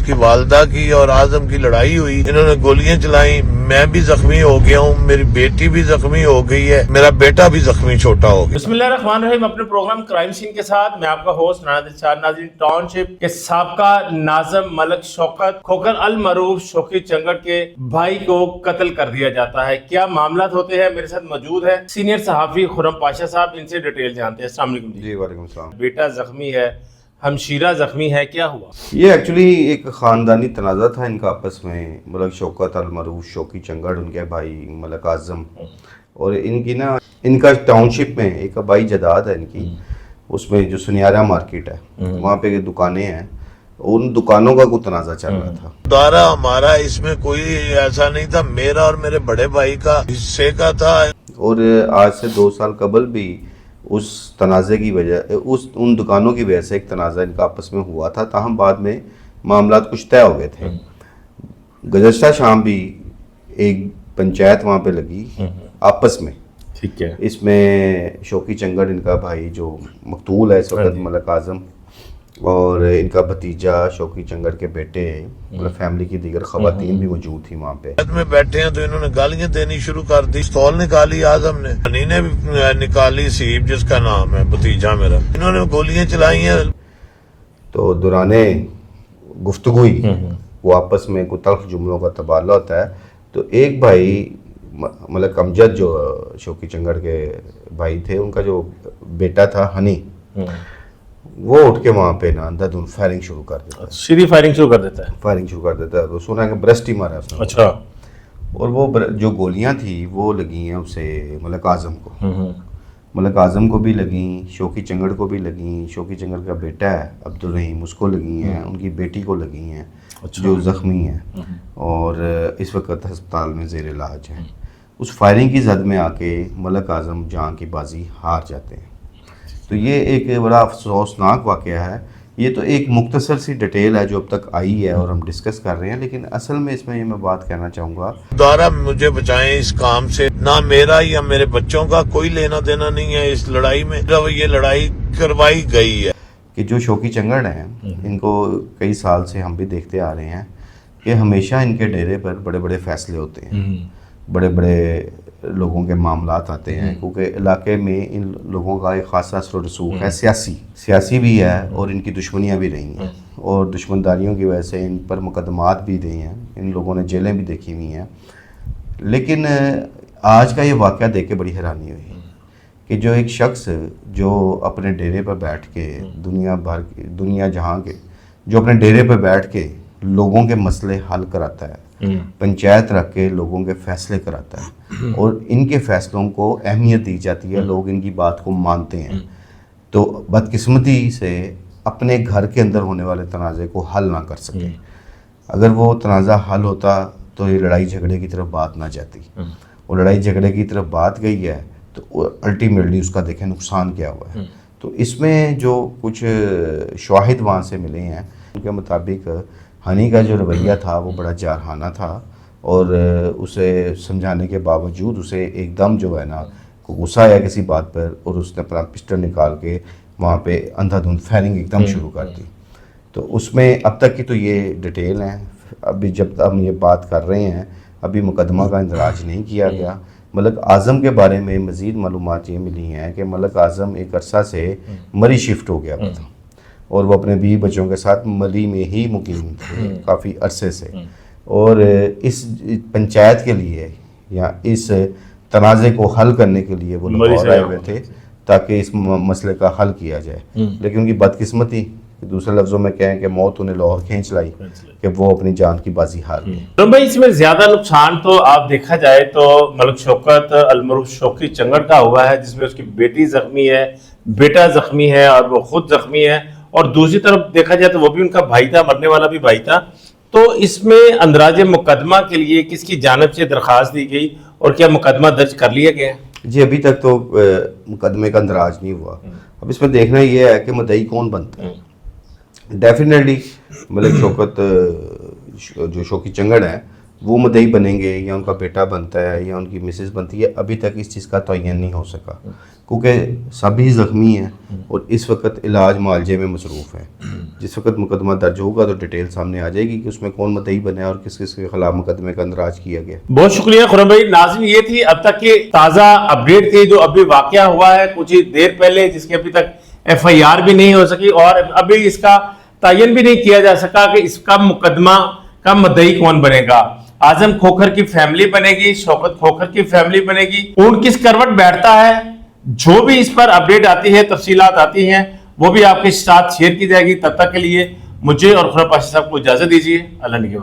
उसकी वालदा की और आजम की लड़ाई हुई, इन्होंने गोलियां चलाई, मैं भी जख्मी हो गया हूँ, मेरी बेटी भी जख्मी हो गई है, मेरा बेटा भी जख्मी छोटा हो गया। बिस्मिल्लाहिर्रहमानिर्रहीम। अपने प्रोग्राम क्राइम सीन के साथ मैं आपका होस्ट नाज़रीन, टाउनशिप के साबका नाज़िम मलक शौकत खोकर अल मरूफ शौकी चंगड़ के भाई को कत्ल कर दिया जाता है। क्या मामला होते हैं, मेरे साथ मौजूद है सीनियर सहाफी खुर्रम पाशा साहब, इनसे डिटेल जानते हैं। अस्सलाम वालेकुम जी वालेकुम सलाम। बेटा जख्मी है, हमशीरा जख्मी है, क्या हुआ? ये एक्चुअली एक ख़ानदानी तनाज़ा था इनका आपस में। मलक शौकत अल मरूफ शौकी चंगड़, उनके भाई मलक आज़म, और इनकी ना इनका टाउनशिप में एक आबाई जायदाद है इनकी, उसमें जो सुनियारा मार्केट है वहाँ पे दुकानें हैं, उन दुकानों का कोई तनाज़ा चल रहा था। द्वारा हमारा इसमें कोई ऐसा नहीं था, मेरा और मेरे बड़े भाई का हिस्से का था। और आज से 2 साल कबल भी उस तनाज़े की वजह उन दुकानों की वजह से एक तनाज़ा इनका आपस में हुआ था, ताहम बाद में मामला कुछ तय हो गए थे। गुज़श्ता शाम भी एक पंचायत वहाँ पे लगी आपस में, ठीक है। इसमें शौकी चंगड़ इनका भाई जो मकतूल है इस वक्त मलक आज़म, और इनका भतीजा शौकी चंगड़ के बेटे, मतलब फैमिली की दीगर खवातीन भी मौजूद थी वहाँ पे। में बैठे हैं तो इन्होंने गालियां देनी शुरू कर दी। पिस्तौल निकाली आजम ने, हनी ने भी निकाली, सीब जिसका नाम है भतीजा मेरा, इन्होंने गोलियां चलाई हैं। तो दौराने गुफ्तगू वो आपस में कुछ तल्ख जुमलों का तबादला होता है। तो एक भाई मतलब अमजद जो शौकी चंगड़ के भाई थे, उनका जो बेटा था हनी, वो उठ के वहाँ पे ना अंधाधुंध फायरिंग शुरू कर देता है। सीधी फायरिंग शुरू कर देता है? फायरिंग शुरू कर देता है। तो सुना कि ब्रेस्ट ही मारा उसने। अच्छा। और वो जो गोलियां थी वो लगी हैं उसे मलक आज़म को, मलक आज़म को भी लगी, शौकी चंगड़ को भी लगी, शौकी चंगड़ का बेटा है अब्दुल रहीम, उसको लगी हैं, उनकी बेटी को लगी हैं। अच्छा। जो ज़ख्मी हैं और इस वक्त अस्पताल में ज़ेर इलाज हैं। उस फायरिंग की जद में आके मलक आज़म जान की बाजी हार जाते हैं। तो ये एक बड़ा अफसोसनाक वाक़या है। ये तो एक मुख्तसर सी डिटेल है जो अब तक आई है और हम डिस्कस कर रहे हैं, लेकिन असल में इसमें ये मैं बात कहना चाहूँगा, द्वारा मुझे बचाएं इस काम से, ना मेरा या मेरे बच्चों का कोई लेना देना नहीं है इस लड़ाई में, जब ये लड़ाई करवाई गई है। कि जो शौकी चंगड़ हैं, इनको कई साल से हम भी देखते आ रहे हैं कि हमेशा इनके डेरे पर बड़े बड़े फैसले होते हैं, बड़े बड़े लोगों के मामलात आते हैं, क्योंकि इलाके में इन लोगों का एक ख़ासा असर और रसूख है, सियासी भी है, और इनकी दुश्मनियाँ भी रही हैं, और दुश्मनदारियों की वजह से इन पर मुकदमात भी रहे हैं, इन लोगों ने जेलें भी देखी हुई हैं। लेकिन आज का ये वाक़या देख के बड़ी हैरानी हुई कि जो एक शख्स जो अपने डेरे पर बैठ के दुनिया जहाँ के जो अपने डेरे पर बैठ के लोगों के मसले हल कराता है, पंचायत रख के लोगों के फैसले कराता है, और इनके फैसलों को अहमियत दी जाती है, लोग इनकी बात को मानते हैं, तो बदकिस्मती से अपने घर के अंदर होने वाले तनाज़े को हल ना कर सके। अगर वो तनाज़ा हल होता तो ये लड़ाई झगड़े की तरफ बात ना जाती, और लड़ाई झगड़े की तरफ बात गई है तो अल्टीमेटली उसका देखें नुकसान क्या हुआ है। तो इसमें जो कुछ शवाहिद वहाँ से मिले हैं, उनके मुताबिक हनी का जो रवैया था वो बड़ा जारहाना था, और उसे समझाने के बावजूद उसे एकदम जो है ना गुस्सा आया किसी बात पर, और उसने अपना पिस्टल निकाल के वहाँ पे अंधाधुंध फायरिंग एकदम शुरू कर दी। तो उसमें अब तक की तो ये डिटेल है। अभी जब हम ये बात कर रहे हैं, अभी मुकदमा का इंदराज नहीं किया गया। मलक आज़म के बारे में मज़ीद मालूमात ये मिली हैं कि मलक आज़म एक अरसा से मरी शिफ्ट हो गया था, और वो अपने बीवी बच्चों के साथ मली में ही मुकीम थे काफ़ी अरसे से, और इस पंचायत के लिए या इस तनाज़े को हल करने के लिए वो लाहौर आए हुए थे ताकि इस मसले का हल किया जाए। लेकिन उनकी बदकिस्मती, दूसरे लफ्ज़ों में कहें कि मौत उन्हें लाहौर खींच लाई कि वो अपनी जान की बाजी हार गए। तो भाई इसमें ज़्यादा नुकसान तो आप देखा जाए तो मलक शौकत अल मरूफ शौकी चंगड़ का हुआ है, जिसमें उसकी बेटी ज़ख्मी है, बेटा ज़ख्मी है, और वो खुद ज़ख्मी है, और दूसरी तरफ देखा जाए तो वो भी उनका भाई था, मरने वाला भी भाई था। तो इसमें अंदराजे मुकदमा के लिए किसकी जानिब से दरख्वास्त दी गई, और क्या मुकदमा दर्ज कर लिया गया? जी अभी तक तो मुकदमे का अंदराज नहीं हुआ। अब इसमें देखना ये है कि मुद्दई कौन बनता है। डेफिनेटली मलक शौकत जो शौकी चंगड़ है وہ مدعی بنیں گے یا ان کا بیٹا بنتا ہے یا ان کی مسز بنتی ہے، ابھی تک اس چیز کا تعین نہیں ہو سکا، کیونکہ سبھی زخمی ہیں اور اس وقت علاج معالجے میں مصروف ہیں۔ جس وقت مقدمہ درج ہوگا تو ڈیٹیل سامنے آ جائے گی کہ اس میں کون مدعی بنا اور کس کس کے خلاف مقدمے کا اندراج کیا گیا۔ بہت شکریہ خرم بھائی۔ ناظرین، یہ تھی اب تک کی تازہ اپڈیٹ تھی جو ابھی واقعہ ہوا ہے کچھ ہی دیر پہلے، جس کی ابھی تک FIR بھی نہیں ہو سکی اور ابھی اس کا تعین بھی نہیں کیا جا سکا کہ اس کا مقدمہ کا مدعی کون بنے گا۔ اعظم کھوکھر کی فیملی بنے گی، شوکت کھوکھر کی فیملی بنے گی، کون کس کروٹ بیٹھتا ہے، جو بھی اس پر اپڈیٹ آتی ہے، تفصیلات آتی ہیں، وہ بھی آپ کے ساتھ شیئر کی جائے گی۔ تب تک کے لیے مجھے اور خرم پاشا صاحب کو اجازت دیجیے۔ اللہ نگہبان۔